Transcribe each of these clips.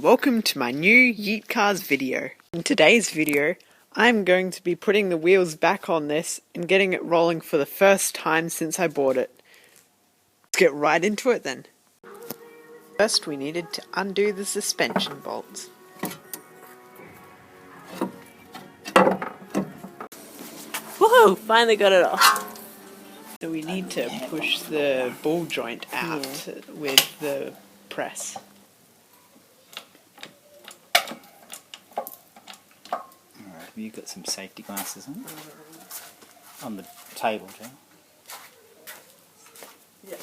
Welcome to my new Yeet Cars video. In today's video, I'm going to be putting the wheels back on this and getting it rolling for the first time since I bought it. Let's get right into it then. First we needed to undo the suspension bolts. Woohoo! Finally got it off. So we need to push the ball joint out with the press. Alright, have you got some safety glasses on the table, Joe? Yeah.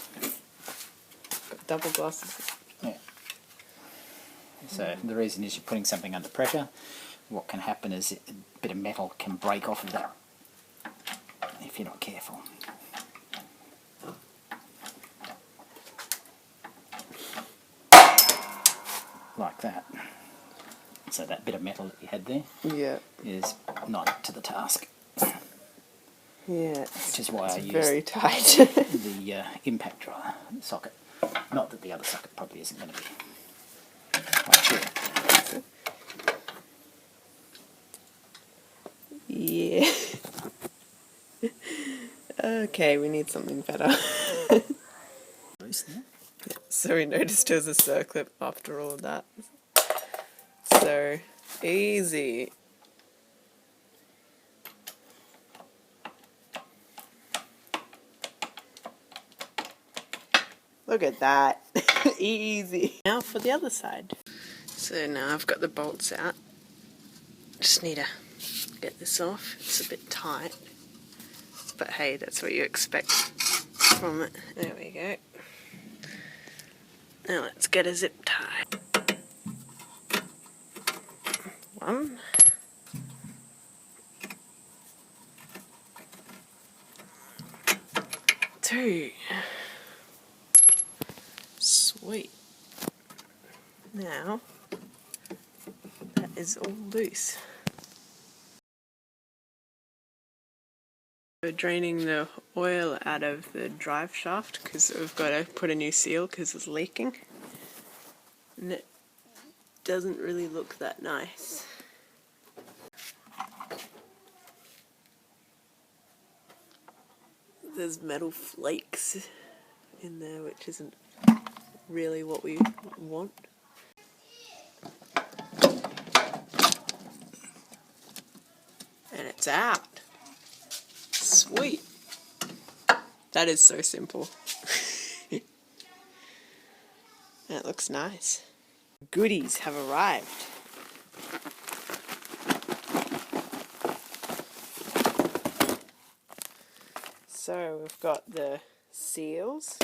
Got double glasses. Yeah. So the reason is you're putting something under pressure. What can happen is a bit of metal can break off of that if you're not careful. Like that. So that bit of metal that you had there is not up to the task. Yeah, which is why I use very tight. the impact driver socket. Not that the other socket probably isn't going to be quite sure. Yeah. Okay, we need something better. So we noticed there was a circlip after all of that. So easy. Look at that. Easy. Now for the other side. So now I've got the bolts out. Just need to get this off. It's a bit tight. But hey, that's what you expect from it. There we go. Now let's get a zip tie. 1. 2. Sweet. Now that is all loose. We're draining the oil out of the drive shaft because we've got to put a new seal because it's leaking. And it doesn't really look that nice. There's metal flakes in there, which isn't really what we want. And it's out. Sweet. That is so simple. That looks nice. Goodies have arrived. So we've got the seals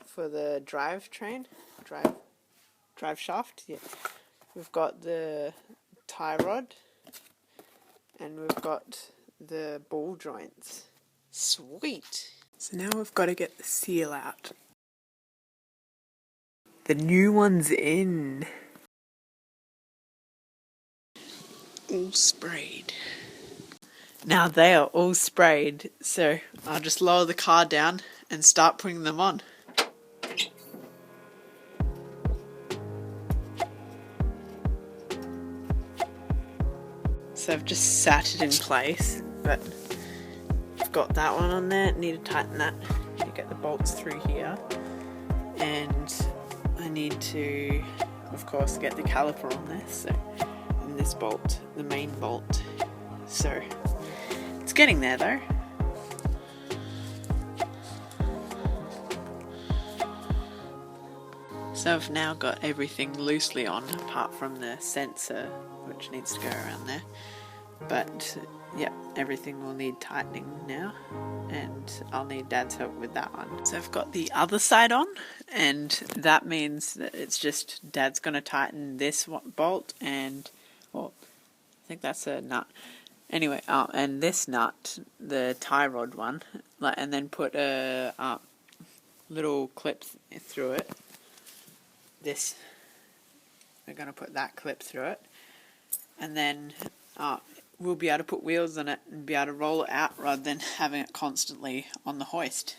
for the drive shaft. Yeah. We've got the tie rod, and we've got the ball joints. Sweet. So now we've got to get the seal out. The new one's in. All sprayed. Now they are all sprayed, so I'll just lower the car down and start putting them on. So I've just sat it in place, but I've got that one on there. Need to tighten that. Need to get the bolts through here, and I need to, of course, get the caliper on this. So, and this bolt, the main bolt. So it's getting there though. So I've now got everything loosely on, apart from the sensor, which needs to go around there. But yeah, everything will need tightening now, and I'll need Dad's help with that one. So I've got the other side on, and that means that it's just Dad's going to tighten this bolt and, well, I think that's a nut. Anyway, and this nut, the tie rod one, and then put a little clip through it. We're going to put that clip through it, and then we'll be able to put wheels on it and be able to roll it out rather than having it constantly on the hoist,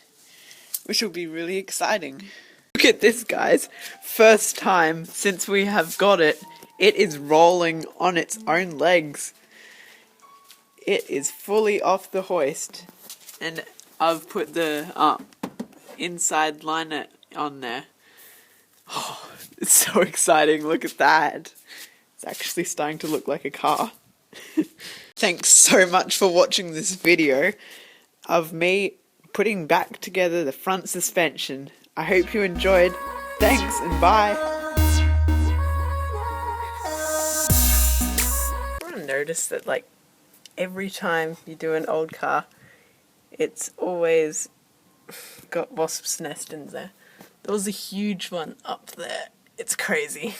which will be really exciting. Look at this, guys. First time since we have got it, it is rolling on its own legs. It is fully off the hoist. And I've put the inside liner on there. Oh, it's so exciting. Look at that. It's actually starting to look like a car. Thanks so much for watching this video of me putting back together the front suspension. I hope you enjoyed. Thanks and bye. I noticed that like every time you do an old car, it's always got wasps' nest in there. There was a huge one up there. It's crazy.